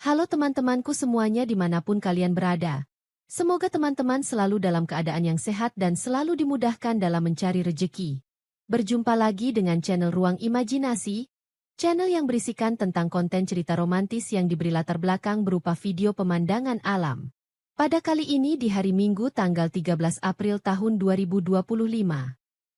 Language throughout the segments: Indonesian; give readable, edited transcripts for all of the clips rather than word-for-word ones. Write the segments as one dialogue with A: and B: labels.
A: Halo teman-temanku semuanya dimanapun kalian berada. Semoga teman-teman selalu dalam keadaan yang sehat dan selalu dimudahkan dalam mencari rejeki. Berjumpa lagi dengan channel Ruang Imajinasi, channel yang berisikan tentang konten cerita romantis yang diberi latar belakang berupa video pemandangan alam. Pada kali ini di hari Minggu tanggal 13 April tahun 2025.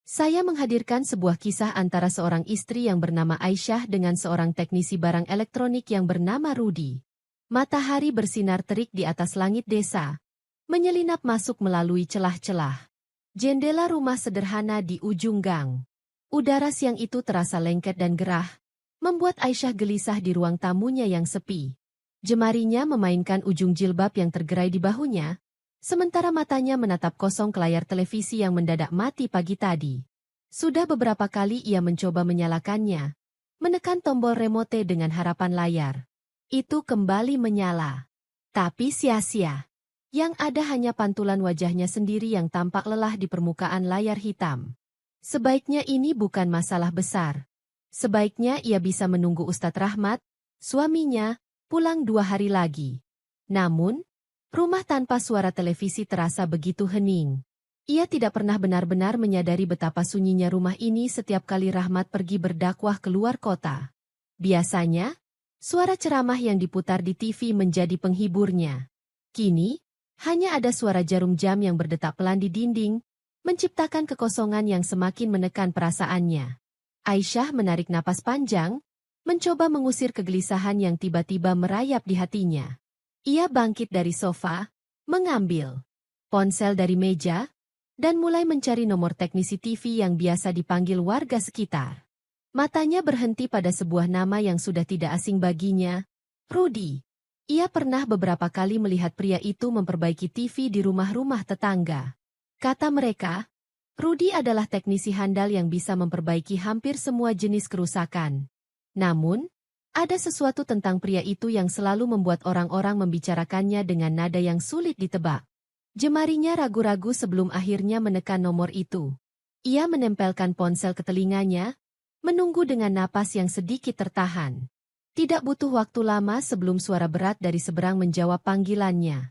A: Saya menghadirkan sebuah kisah antara seorang istri yang bernama Aisyah dengan seorang teknisi barang elektronik yang bernama Rudy. Matahari bersinar terik di atas langit desa, menyelinap masuk melalui celah-celah jendela rumah sederhana di ujung gang. Udara siang itu terasa lengket dan gerah, membuat Aisyah gelisah di ruang tamunya yang sepi. Jemarinya memainkan ujung jilbab yang tergerai di bahunya, sementara matanya menatap kosong ke layar televisi yang mendadak mati pagi tadi. Sudah beberapa kali ia mencoba menyalakannya, menekan tombol remote dengan harapan layar itu kembali menyala. Tapi sia-sia. Yang ada hanya pantulan wajahnya sendiri yang tampak lelah di permukaan layar hitam. Sebaiknya ini bukan masalah besar. Sebaiknya ia bisa menunggu Ustadz Rahmat, suaminya, pulang 2 hari lagi. Namun, rumah tanpa suara televisi terasa begitu hening. Ia tidak pernah benar-benar menyadari betapa sunyinya rumah ini setiap kali Rahmat pergi berdakwah keluar kota. Biasanya, suara ceramah yang diputar di TV menjadi penghiburnya. Kini, hanya ada suara jarum jam yang berdetak pelan di dinding, menciptakan kekosongan yang semakin menekan perasaannya. Aisyah menarik napas panjang, mencoba mengusir kegelisahan yang tiba-tiba merayap di hatinya. Ia bangkit dari sofa, mengambil ponsel dari meja, dan mulai mencari nomor teknisi TV yang biasa dipanggil warga sekitar. Matanya berhenti pada sebuah nama yang sudah tidak asing baginya, Rudy. Ia pernah beberapa kali melihat pria itu memperbaiki TV di rumah-rumah tetangga. Kata mereka, Rudy adalah teknisi handal yang bisa memperbaiki hampir semua jenis kerusakan. Namun, ada sesuatu tentang pria itu yang selalu membuat orang-orang membicarakannya dengan nada yang sulit ditebak. Jemarinya ragu-ragu sebelum akhirnya menekan nomor itu. Ia menempelkan ponsel ke telinganya, menunggu dengan napas yang sedikit tertahan. Tidak butuh waktu lama sebelum suara berat dari seberang menjawab panggilannya.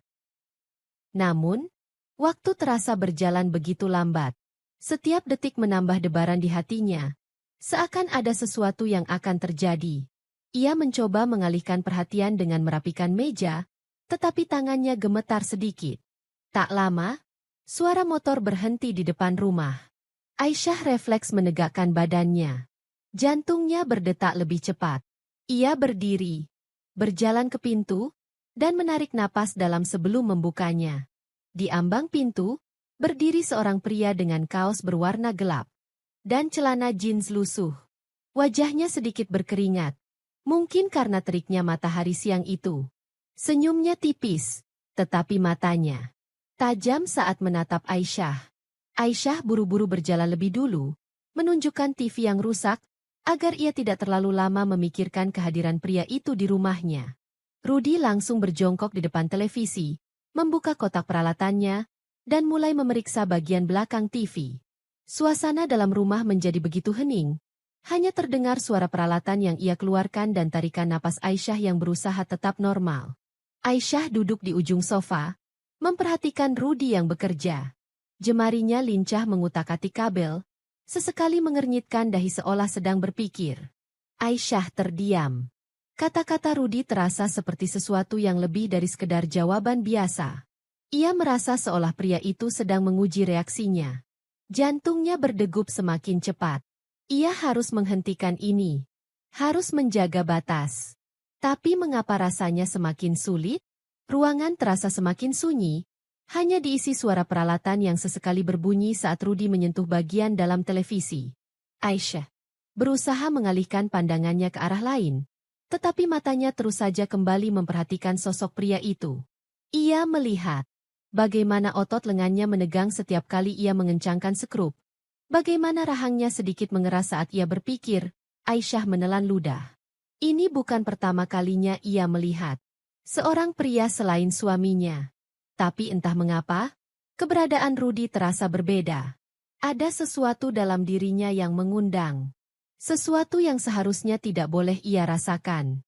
A: Namun, waktu terasa berjalan begitu lambat. Setiap detik menambah debaran di hatinya. Seakan ada sesuatu yang akan terjadi. Ia mencoba mengalihkan perhatian dengan merapikan meja, tetapi tangannya gemetar sedikit. Tak lama, suara motor berhenti di depan rumah. Aisyah refleks menegakkan badannya. Jantungnya berdetak lebih cepat. Ia berdiri, berjalan ke pintu, dan menarik napas dalam sebelum membukanya. Di ambang pintu, berdiri seorang pria dengan kaos berwarna gelap dan celana jeans lusuh. Wajahnya sedikit berkeringat, mungkin karena teriknya matahari siang itu. Senyumnya tipis, tetapi matanya tajam saat menatap Aisyah. Aisyah buru-buru berjalan lebih dulu, menunjukkan TV yang rusak, agar ia tidak terlalu lama memikirkan kehadiran pria itu di rumahnya. Rudy langsung berjongkok di depan televisi, membuka kotak peralatannya, dan mulai memeriksa bagian belakang TV. Suasana dalam rumah menjadi begitu hening, hanya terdengar suara peralatan yang ia keluarkan dan tarikan napas Aisyah yang berusaha tetap normal. Aisyah duduk di ujung sofa, memperhatikan Rudy yang bekerja. Jemarinya lincah mengutak-atik kabel, sesekali mengernyitkan dahi seolah sedang berpikir. Aisyah terdiam. Kata-kata Rudy terasa seperti sesuatu yang lebih dari sekedar jawaban biasa. Ia merasa seolah pria itu sedang menguji reaksinya. Jantungnya berdegup semakin cepat. Ia harus menghentikan ini. Harus menjaga batas. Tapi mengapa rasanya semakin sulit? Ruangan terasa semakin sunyi. Hanya diisi suara peralatan yang sesekali berbunyi saat Rudy menyentuh bagian dalam televisi. Aisyah berusaha mengalihkan pandangannya ke arah lain, tetapi matanya terus saja kembali memperhatikan sosok pria itu. Ia melihat bagaimana otot lengannya menegang setiap kali ia mengencangkan skrup, bagaimana rahangnya sedikit mengeras saat ia berpikir. Aisyah menelan ludah. Ini bukan pertama kalinya ia melihat seorang pria selain suaminya. Tapi entah mengapa, keberadaan Rudy terasa berbeda. Ada sesuatu dalam dirinya yang mengundang. Sesuatu yang seharusnya tidak boleh ia rasakan.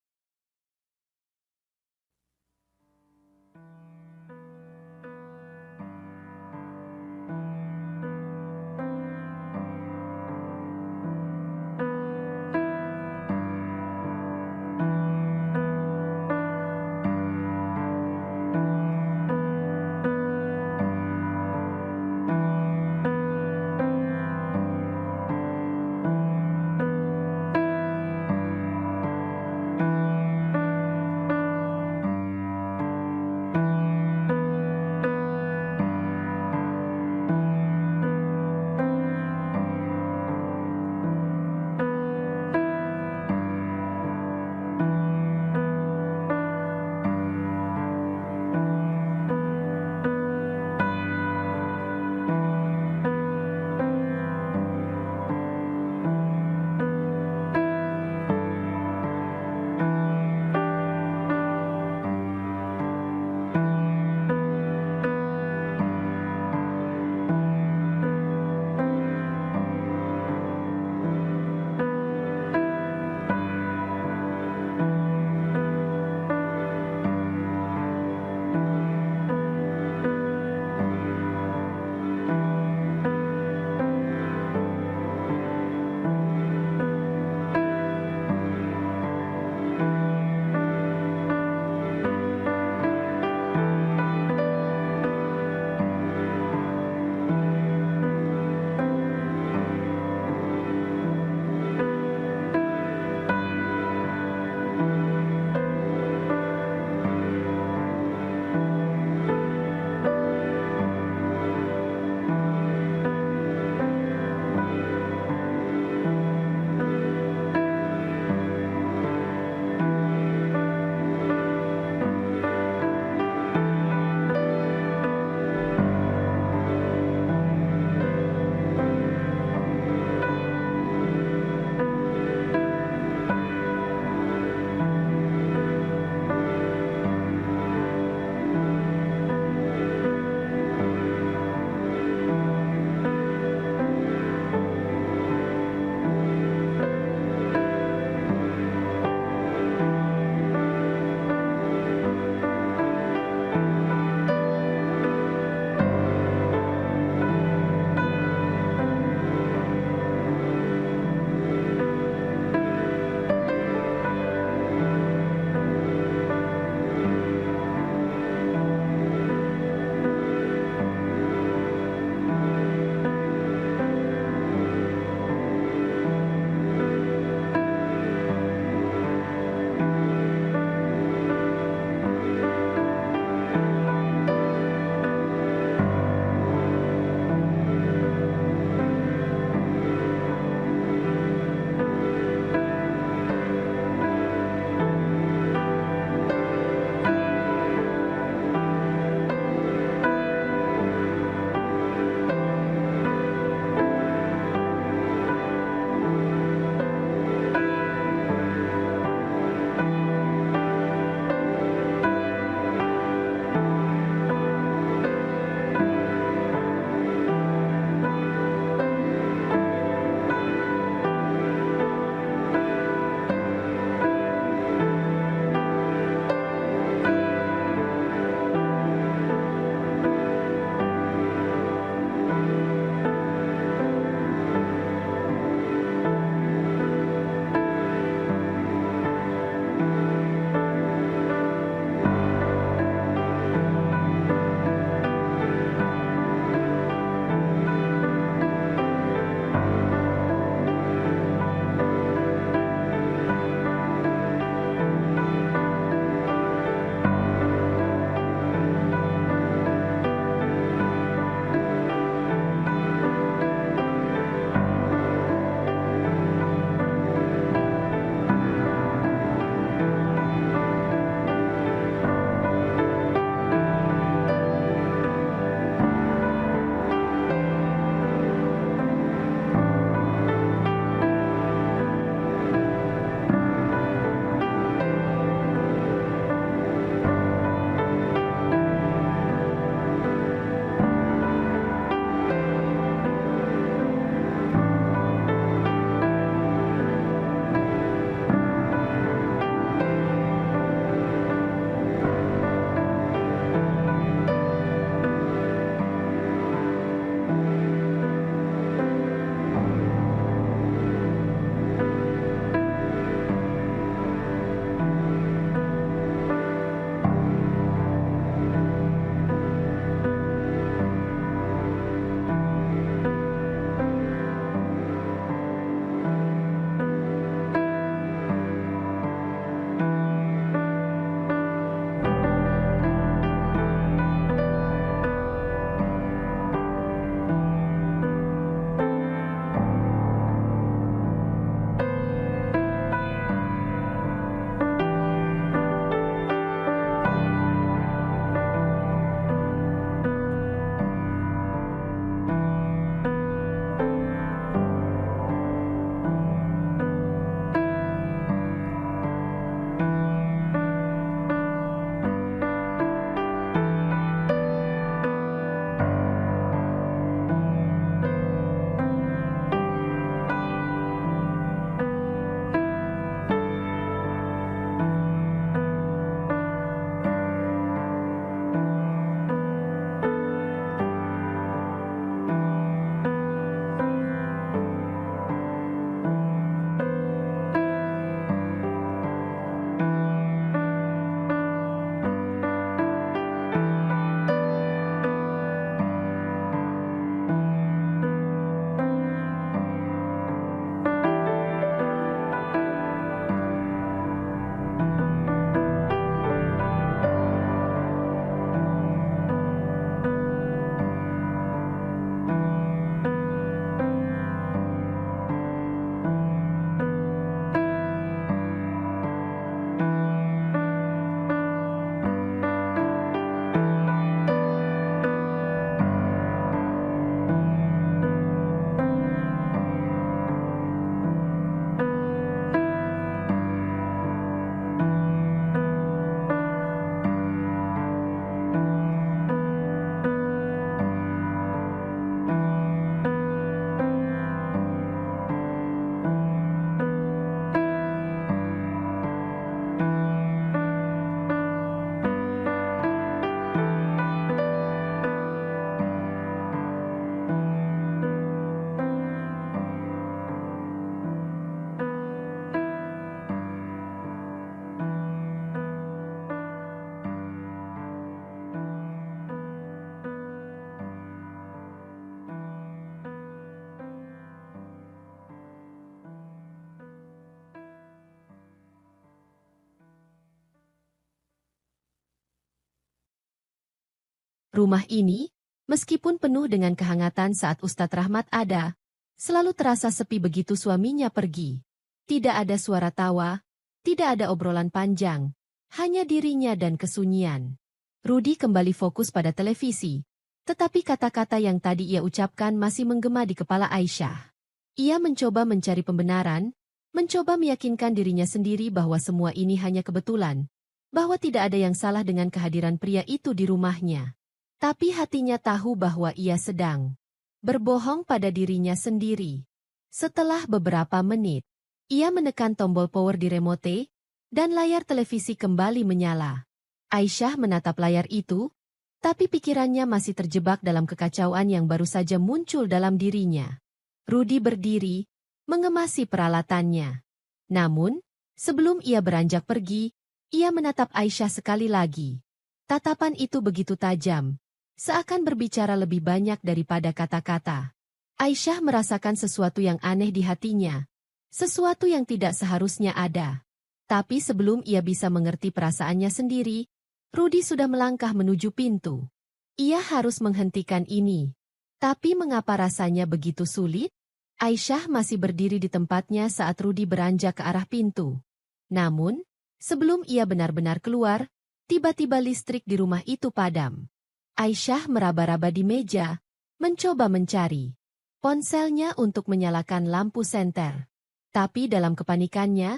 A: Rumah ini, meskipun penuh dengan kehangatan saat Ustadz Rahmat ada, selalu terasa sepi begitu suaminya pergi. Tidak ada suara tawa, tidak ada obrolan panjang, hanya dirinya dan kesunyian. Rudi kembali fokus pada televisi, tetapi kata-kata yang tadi ia ucapkan masih menggema di kepala Aisyah. Ia mencoba mencari pembenaran, mencoba meyakinkan dirinya sendiri bahwa semua ini hanya kebetulan, bahwa tidak ada yang salah dengan kehadiran pria itu di rumahnya. Tapi hatinya tahu bahwa ia sedang berbohong pada dirinya sendiri. Setelah beberapa menit, ia menekan tombol power di remote, dan layar televisi kembali menyala. Aisyah menatap layar itu, tapi pikirannya masih terjebak dalam kekacauan yang baru saja muncul dalam dirinya. Rudi berdiri, mengemasi peralatannya. Namun, sebelum ia beranjak pergi, ia menatap Aisyah sekali lagi. Tatapan itu begitu tajam, seakan berbicara lebih banyak daripada kata-kata. Aisyah merasakan sesuatu yang aneh di hatinya, sesuatu yang tidak seharusnya ada. Tapi sebelum ia bisa mengerti perasaannya sendiri, Rudi sudah melangkah menuju pintu. Ia harus menghentikan ini. Tapi mengapa rasanya begitu sulit? Aisyah masih berdiri di tempatnya saat Rudi beranjak ke arah pintu. Namun, sebelum ia benar-benar keluar, tiba-tiba listrik di rumah itu padam. Aisyah meraba-raba di meja, mencoba mencari ponselnya untuk menyalakan lampu senter. Tapi dalam kepanikannya,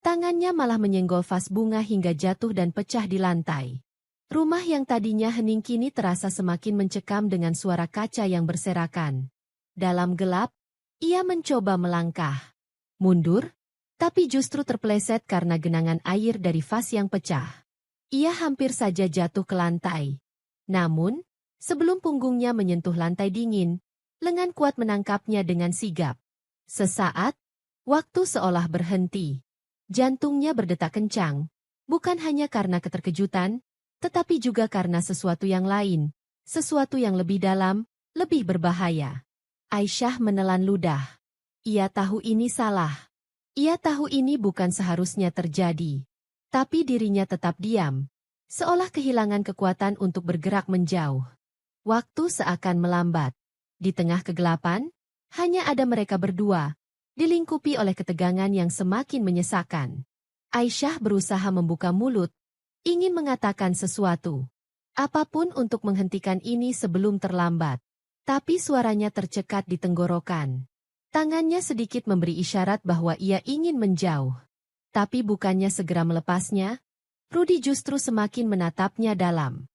A: tangannya malah menyenggol vas bunga hingga jatuh dan pecah di lantai. Rumah yang tadinya hening kini terasa semakin mencekam dengan suara kaca yang berserakan. Dalam gelap, ia mencoba melangkah mundur, tapi justru terpeleset karena genangan air dari vas yang pecah. Ia hampir saja jatuh ke lantai. Namun, sebelum punggungnya menyentuh lantai dingin, lengan kuat menangkapnya dengan sigap. Sesaat, waktu seolah berhenti. Jantungnya berdetak kencang, bukan hanya karena keterkejutan, tetapi juga karena sesuatu yang lain, sesuatu yang lebih dalam, lebih berbahaya. Aisyah menelan ludah. Ia tahu ini salah. Ia tahu ini bukan seharusnya terjadi. Tapi dirinya tetap diam, seolah kehilangan kekuatan untuk bergerak menjauh. Waktu seakan melambat. Di tengah kegelapan, hanya ada mereka berdua, dilingkupi oleh ketegangan yang semakin menyesakan. Aisyah berusaha membuka mulut, ingin mengatakan sesuatu. Apapun untuk menghentikan ini sebelum terlambat. Tapi suaranya tercekat di tenggorokan. Tangannya sedikit memberi isyarat bahwa ia ingin menjauh. Tapi bukannya segera melepasnya, Rudi justru semakin menatapnya dalam.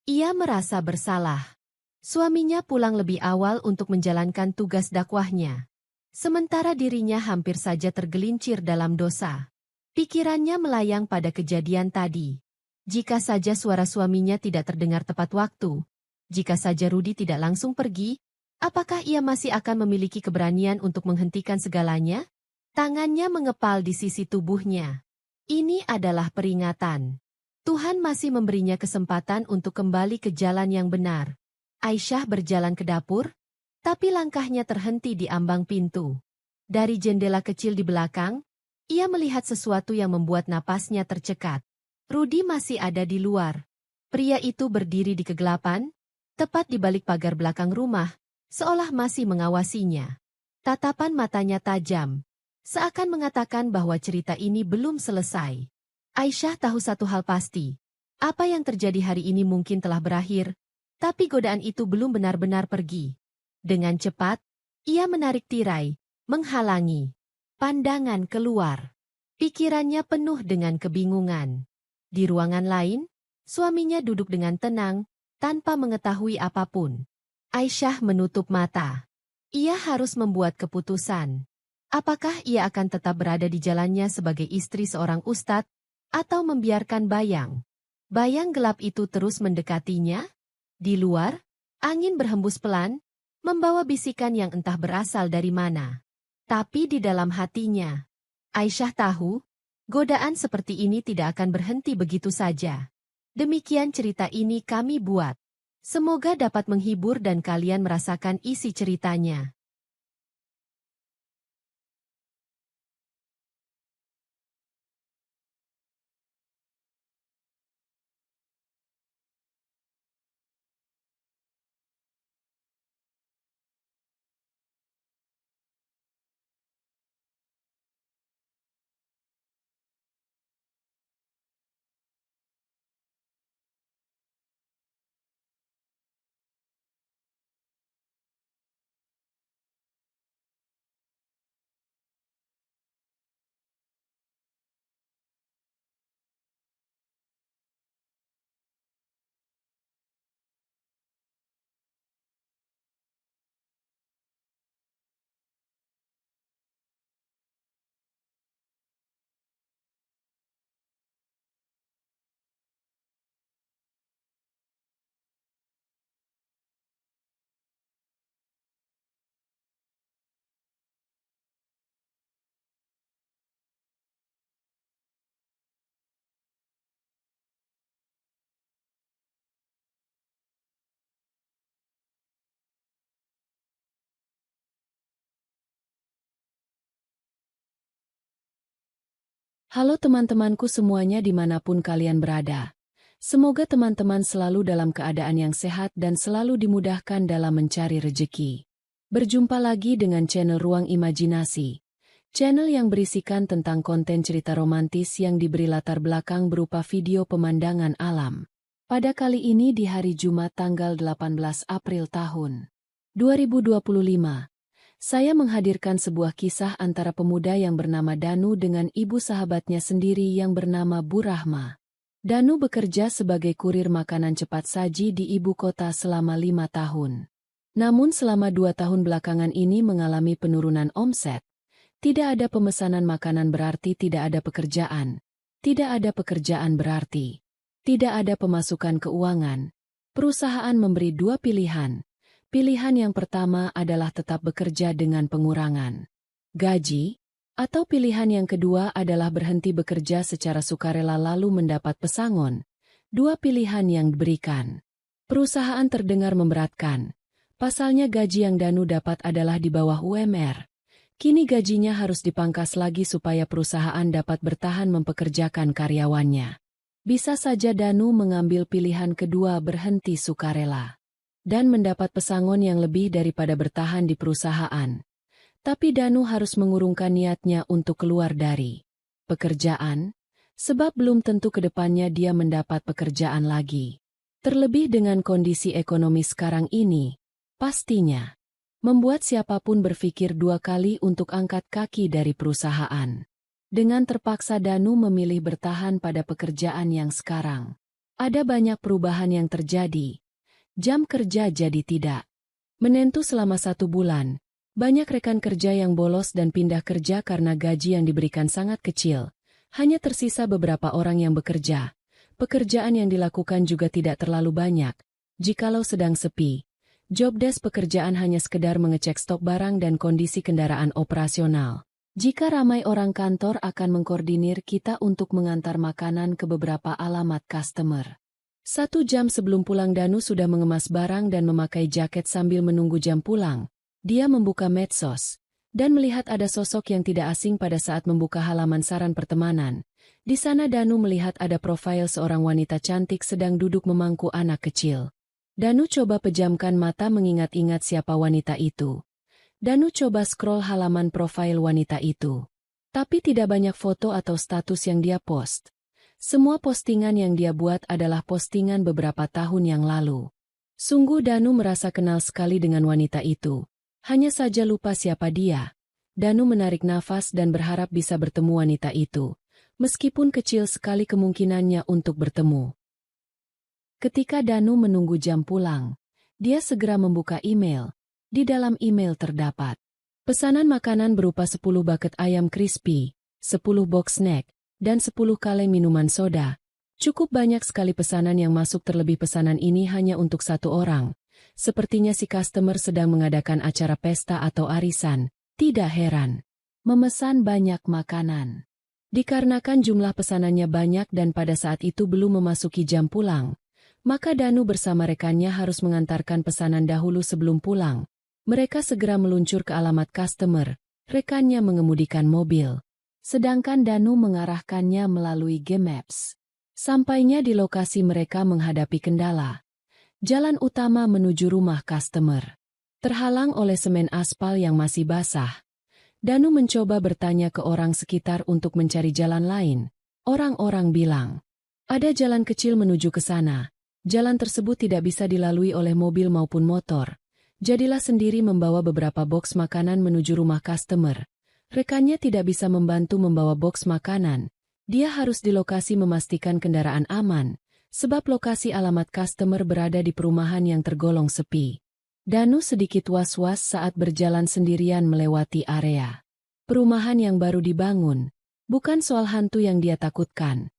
A: Ia merasa bersalah. Suaminya pulang lebih awal untuk menjalankan tugas dakwahnya. Sementara dirinya hampir saja tergelincir dalam dosa. Pikirannya melayang pada kejadian tadi. Jika saja suara suaminya tidak terdengar tepat waktu, jika saja Rudi tidak langsung pergi, apakah ia masih akan memiliki keberanian untuk menghentikan segalanya? Tangannya mengepal di sisi tubuhnya. Ini adalah peringatan. Tuhan masih memberinya kesempatan untuk kembali ke jalan yang benar. Aisyah berjalan ke dapur, tapi langkahnya terhenti di ambang pintu. Dari jendela kecil di belakang, ia melihat sesuatu yang membuat napasnya tercekat. Rudi masih ada di luar. Pria itu berdiri di kegelapan, tepat di balik pagar belakang rumah, seolah masih mengawasinya. Tatapan matanya tajam, seakan mengatakan bahwa cerita ini belum selesai. Aisyah tahu satu hal pasti. Apa yang terjadi hari ini mungkin telah berakhir, tapi godaan itu belum benar-benar pergi. Dengan cepat, ia menarik tirai, menghalangi pandangan keluar. Pikirannya penuh dengan kebingungan. Di ruangan lain, suaminya duduk dengan tenang, tanpa mengetahui apapun. Aisyah menutup mata. Ia harus membuat keputusan. Apakah ia akan tetap berada di jalannya sebagai istri seorang ustadz, atau membiarkan bayang gelap itu terus mendekatinya? Di luar, angin berhembus pelan, membawa bisikan yang entah berasal dari mana. Tapi di dalam hatinya, Aisyah tahu, godaan seperti ini tidak akan berhenti begitu saja. Demikian cerita ini kami buat. Semoga dapat menghibur dan kalian merasakan isi ceritanya.
B: Halo teman-temanku semuanya dimanapun kalian berada. Semoga teman-teman selalu dalam keadaan yang sehat dan selalu dimudahkan dalam mencari rejeki. Berjumpa lagi dengan channel Ruang Imajinasi. Channel yang berisikan tentang konten cerita romantis yang diberi latar belakang berupa video pemandangan alam. Pada kali ini di hari Jumat tanggal 18 April tahun 2025. Saya menghadirkan sebuah kisah antara pemuda yang bernama Danu dengan ibu sahabatnya sendiri yang bernama Bu Rahma. Danu bekerja sebagai kurir makanan cepat saji di ibu kota selama 5 tahun. Namun selama 2 tahun belakangan ini mengalami penurunan omset. Tidak ada pemesanan makanan berarti tidak ada pekerjaan. Tidak ada pekerjaan berarti tidak ada pemasukan keuangan. Perusahaan memberi 2 pilihan. Pilihan yang pertama adalah tetap bekerja dengan pengurangan gaji, atau pilihan yang kedua adalah berhenti bekerja secara sukarela lalu mendapat pesangon. 2 pilihan yang diberikan. Perusahaan terdengar memberatkan. Pasalnya gaji yang Danu dapat adalah di bawah UMR. Kini gajinya harus dipangkas lagi supaya perusahaan dapat bertahan mempekerjakan karyawannya. Bisa saja Danu mengambil pilihan kedua berhenti sukarela dan mendapat pesangon yang lebih daripada bertahan di perusahaan. Tapi Danu harus mengurungkan niatnya untuk keluar dari pekerjaan, sebab belum tentu ke depannya dia mendapat pekerjaan lagi. Terlebih dengan kondisi ekonomi sekarang ini, pastinya membuat siapapun berpikir 2 kali untuk angkat kaki dari perusahaan. Dengan terpaksa Danu memilih bertahan pada pekerjaan yang sekarang. Ada banyak perubahan yang terjadi. Jam kerja jadi tidak menentu selama 1 bulan. Banyak rekan kerja yang bolos dan pindah kerja karena gaji yang diberikan sangat kecil. Hanya tersisa beberapa orang yang bekerja. Pekerjaan yang dilakukan juga tidak terlalu banyak. Jikalau sedang sepi, jobdesk pekerjaan hanya sekedar mengecek stok barang dan kondisi kendaraan operasional. Jika ramai orang kantor akan mengkoordinir kita untuk mengantar makanan ke beberapa alamat customer. 1 jam sebelum pulang Danu sudah mengemas barang dan memakai jaket sambil menunggu jam pulang. Dia membuka medsos dan melihat ada sosok yang tidak asing pada saat membuka halaman saran pertemanan. Di sana Danu melihat ada profil seorang wanita cantik sedang duduk memangku anak kecil. Danu coba pejamkan mata mengingat-ingat siapa wanita itu. Danu coba scroll halaman profil wanita itu. Tapi tidak banyak foto atau status yang dia post. Semua postingan yang dia buat adalah postingan beberapa tahun yang lalu. Sungguh Danu merasa kenal sekali dengan wanita itu. Hanya saja lupa siapa dia. Danu menarik nafas dan berharap bisa bertemu wanita itu. Meskipun kecil sekali kemungkinannya untuk bertemu. Ketika Danu menunggu jam pulang, dia segera membuka email. Di dalam email terdapat pesanan makanan berupa 10 bucket ayam crispy, 10 box snack, dan 10 kaleng minuman soda. Cukup banyak sekali pesanan yang masuk, terlebih pesanan ini hanya untuk 1 orang. Sepertinya si customer sedang mengadakan acara pesta atau arisan. Tidak heran memesan banyak makanan. Dikarenakan jumlah pesanannya banyak dan pada saat itu belum memasuki jam pulang, maka Danu bersama rekannya harus mengantarkan pesanan dahulu sebelum pulang. Mereka segera meluncur ke alamat customer. Rekannya mengemudikan mobil, sedangkan Danu mengarahkannya melalui Game Maps. Sampainya di lokasi mereka menghadapi kendala. Jalan utama menuju rumah customer terhalang oleh semen aspal yang masih basah. Danu mencoba bertanya ke orang sekitar untuk mencari jalan lain. Orang-orang bilang, ada jalan kecil menuju ke sana. Jalan tersebut tidak bisa dilalui oleh mobil maupun motor. Jadilah sendiri membawa beberapa box makanan menuju rumah customer. Rekannya tidak bisa membantu membawa box makanan. Dia harus di lokasi memastikan kendaraan aman, sebab lokasi alamat customer berada di perumahan yang tergolong sepi. Danu sedikit was-was saat berjalan sendirian melewati area perumahan yang baru dibangun. Bukan soal hantu yang dia takutkan.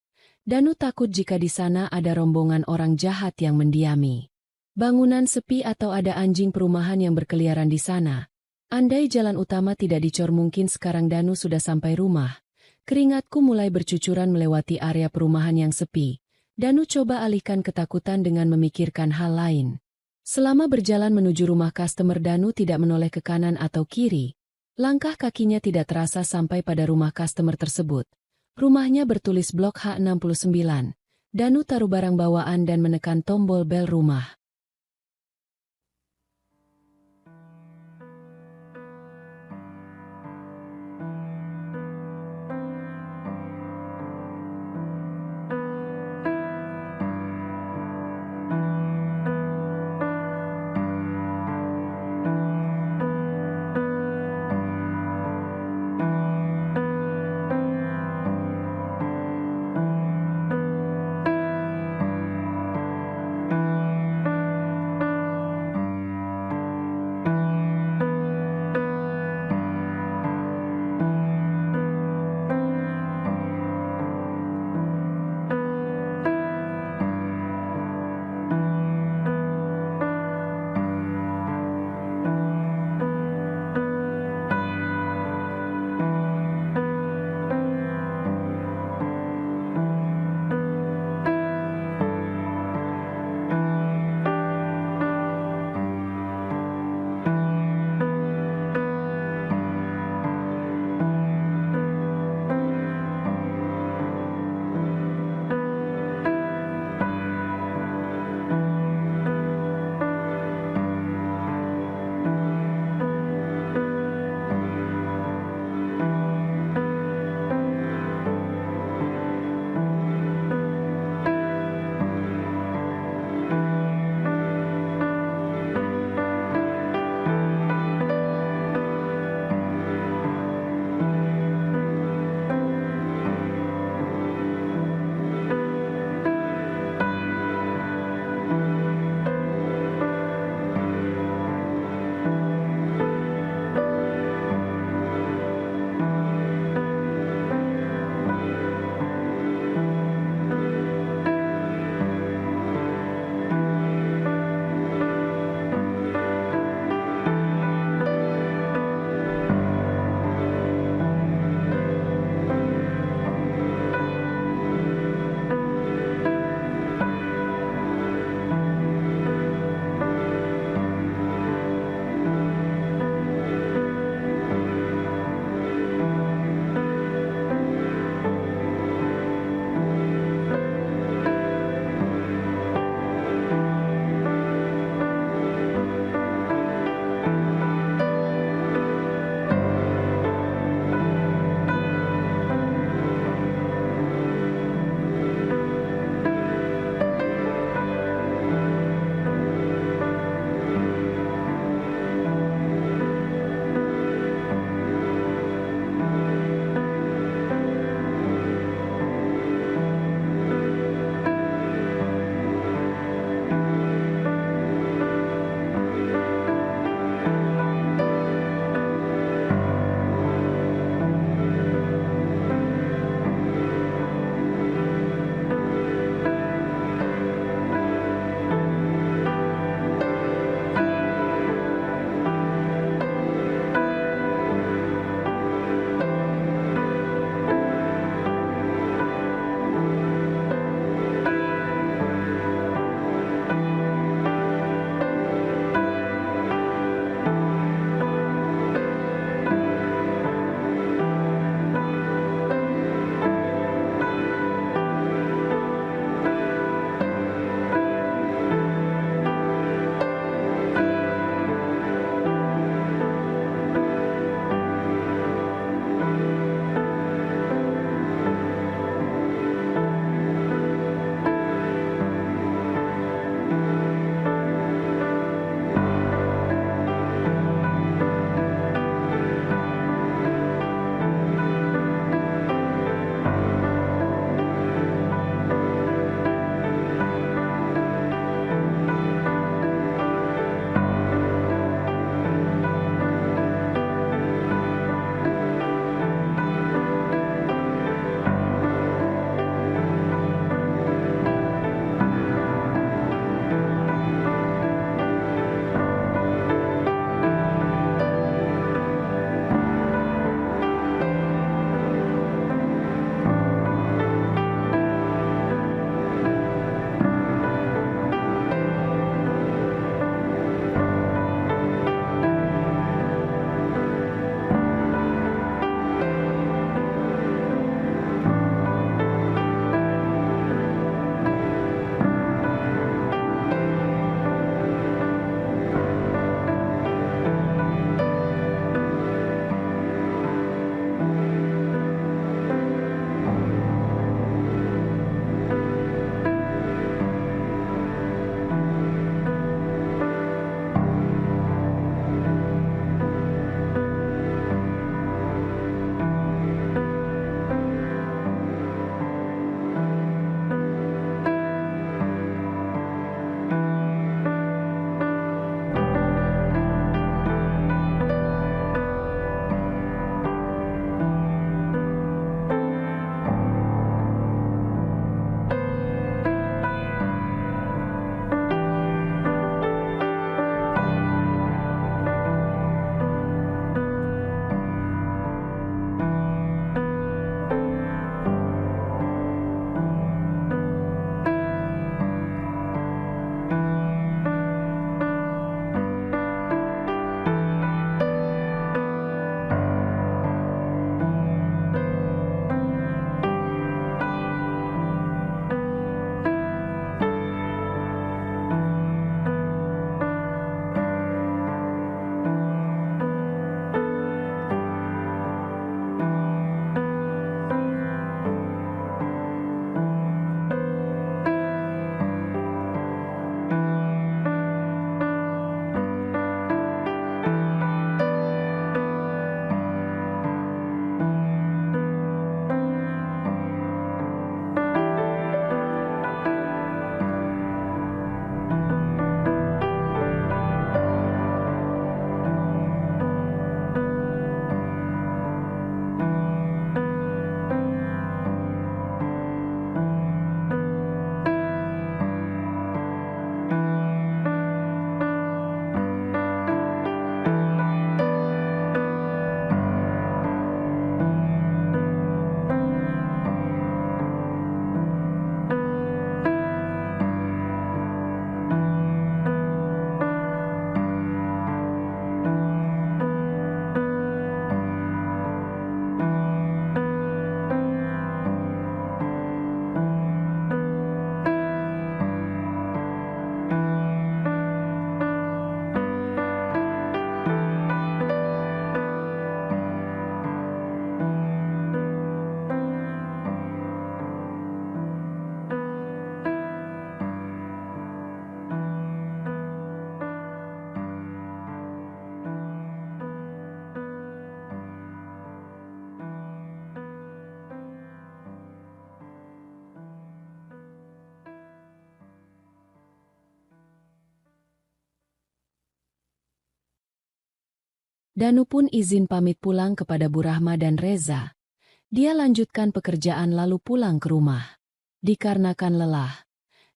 B: Danu takut jika di sana ada rombongan orang jahat yang mendiami bangunan sepi atau ada anjing perumahan yang berkeliaran di sana. Andai jalan utama tidak dicor, mungkin sekarang Danu sudah sampai rumah. Keringatku mulai bercucuran melewati area perumahan yang sepi. Danu coba alihkan ketakutan dengan memikirkan hal lain. Selama berjalan menuju rumah customer, Danu tidak menoleh ke kanan atau kiri. Langkah kakinya tidak terasa sampai pada rumah customer tersebut. Rumahnya bertulis Blok H69. Danu taruh barang bawaan dan menekan tombol bel rumah. Danu pun izin pamit pulang kepada Bu Rahma dan Reza. Dia lanjutkan pekerjaan lalu pulang ke rumah. Dikarenakan lelah,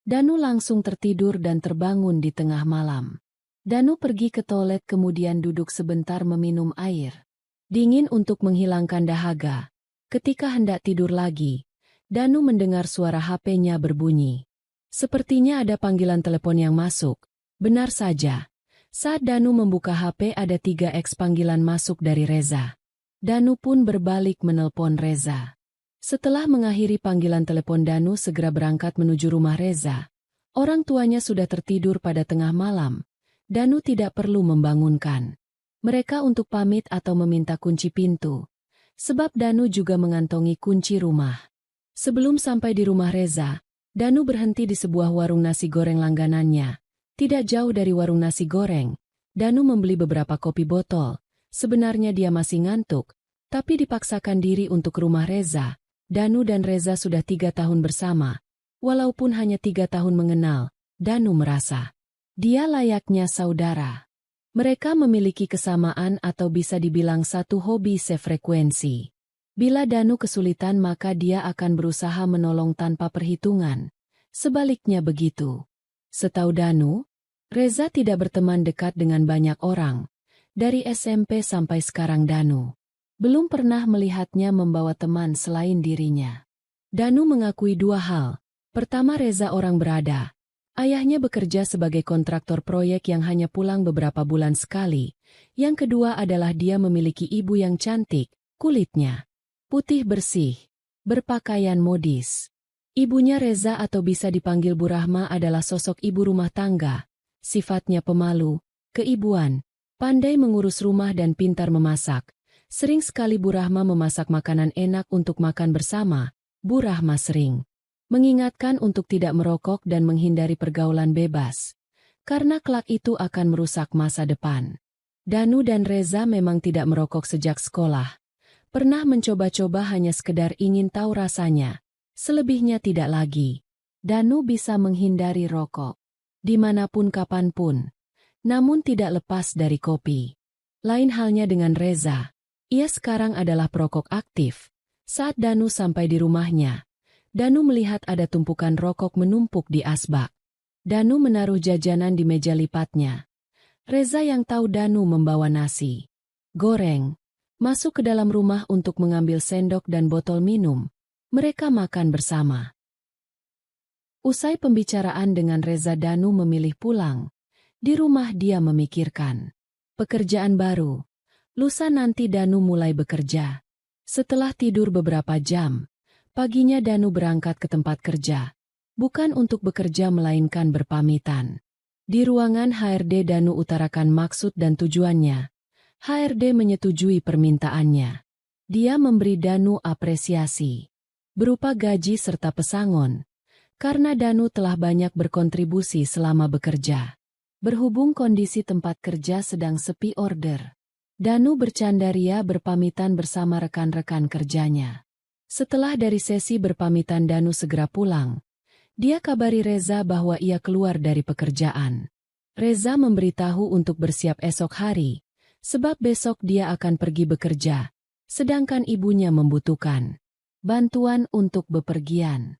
B: Danu langsung tertidur dan terbangun di tengah malam. Danu pergi ke toilet kemudian duduk sebentar meminum air. Dingin untuk menghilangkan dahaga. Ketika hendak tidur lagi, Danu mendengar suara HP-nya berbunyi. Sepertinya ada panggilan telepon yang masuk. Benar saja. Saat Danu membuka HP ada 3x panggilan masuk dari Reza. Danu pun berbalik menelpon Reza. Setelah mengakhiri panggilan telepon Danu segera berangkat menuju rumah Reza. Orang tuanya sudah tertidur pada tengah malam. Danu tidak perlu membangunkan mereka untuk pamit atau meminta kunci pintu. Sebab Danu juga mengantongi kunci rumah. Sebelum sampai di rumah Reza, Danu berhenti di sebuah warung nasi goreng langganannya. Tidak jauh dari warung nasi goreng, Danu membeli beberapa kopi botol. Sebenarnya dia masih ngantuk, tapi dipaksakan diri untuk ke rumah Reza. Danu dan Reza sudah 3 tahun bersama. Walaupun hanya 3 tahun mengenal, Danu merasa dia layaknya saudara. Mereka memiliki kesamaan atau bisa dibilang satu hobi sefrekuensi. Bila Danu kesulitan maka dia akan berusaha menolong tanpa perhitungan. Sebaliknya begitu. Setahu Danu, Reza tidak berteman dekat dengan banyak orang. Dari SMP sampai sekarang Danu belum pernah melihatnya membawa teman selain dirinya. Danu mengakui 2 hal. Pertama, Reza orang berada. Ayahnya bekerja sebagai kontraktor proyek yang hanya pulang beberapa bulan sekali. Yang kedua adalah dia memiliki ibu yang cantik, kulitnya putih bersih, berpakaian modis. Ibunya Reza atau bisa dipanggil Bu Rahma adalah sosok ibu rumah tangga. Sifatnya pemalu, keibuan, pandai mengurus rumah dan pintar memasak. Sering sekali Bu Rahma memasak makanan enak untuk makan bersama. Bu Rahma sering mengingatkan untuk tidak merokok dan menghindari pergaulan bebas. Karena kelak itu akan merusak masa depan. Danu dan Reza memang tidak merokok sejak sekolah. Pernah mencoba-coba hanya sekedar ingin tahu rasanya. Selebihnya tidak lagi. Danu bisa menghindari rokok dimanapun kapanpun. Namun tidak lepas dari kopi. Lain halnya dengan Reza. Ia sekarang adalah perokok aktif. Saat Danu sampai di rumahnya, Danu melihat ada tumpukan rokok menumpuk di asbak. Danu menaruh jajanan di meja lipatnya. Reza yang tahu Danu membawa nasi goreng, masuk ke dalam rumah untuk mengambil sendok dan botol minum. Mereka makan bersama. Usai pembicaraan dengan Reza, Danu memilih pulang. Di rumah dia memikirkan pekerjaan baru. Lusa nanti Danu mulai bekerja. Setelah tidur beberapa jam, paginya Danu berangkat ke tempat kerja. Bukan untuk bekerja melainkan berpamitan. Di ruangan HRD Danu utarakan maksud dan tujuannya. HRD menyetujui permintaannya. Dia memberi Danu apresiasi berupa gaji serta pesangon. Karena Danu telah banyak berkontribusi selama bekerja. Berhubung kondisi tempat kerja sedang sepi order, Danu bercandaria berpamitan bersama rekan-rekan kerjanya. Setelah dari sesi berpamitan Danu segera pulang. Dia kabari Reza bahwa ia keluar dari pekerjaan. Reza memberitahu untuk bersiap esok hari, sebab besok dia akan pergi bekerja, sedangkan ibunya membutuhkan bantuan untuk bepergian.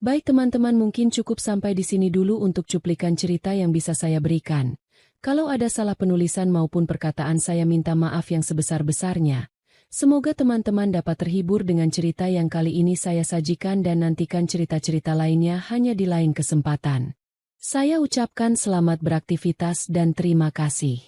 B: Baik teman-teman, mungkin cukup sampai di sini dulu untuk cuplikan cerita yang bisa saya berikan. Kalau ada salah penulisan maupun perkataan, saya minta maaf yang sebesar-besarnya. Semoga teman-teman dapat terhibur dengan cerita yang kali ini saya sajikan dan nantikan cerita-cerita lainnya hanya di lain kesempatan. Saya ucapkan selamat beraktivitas dan terima kasih.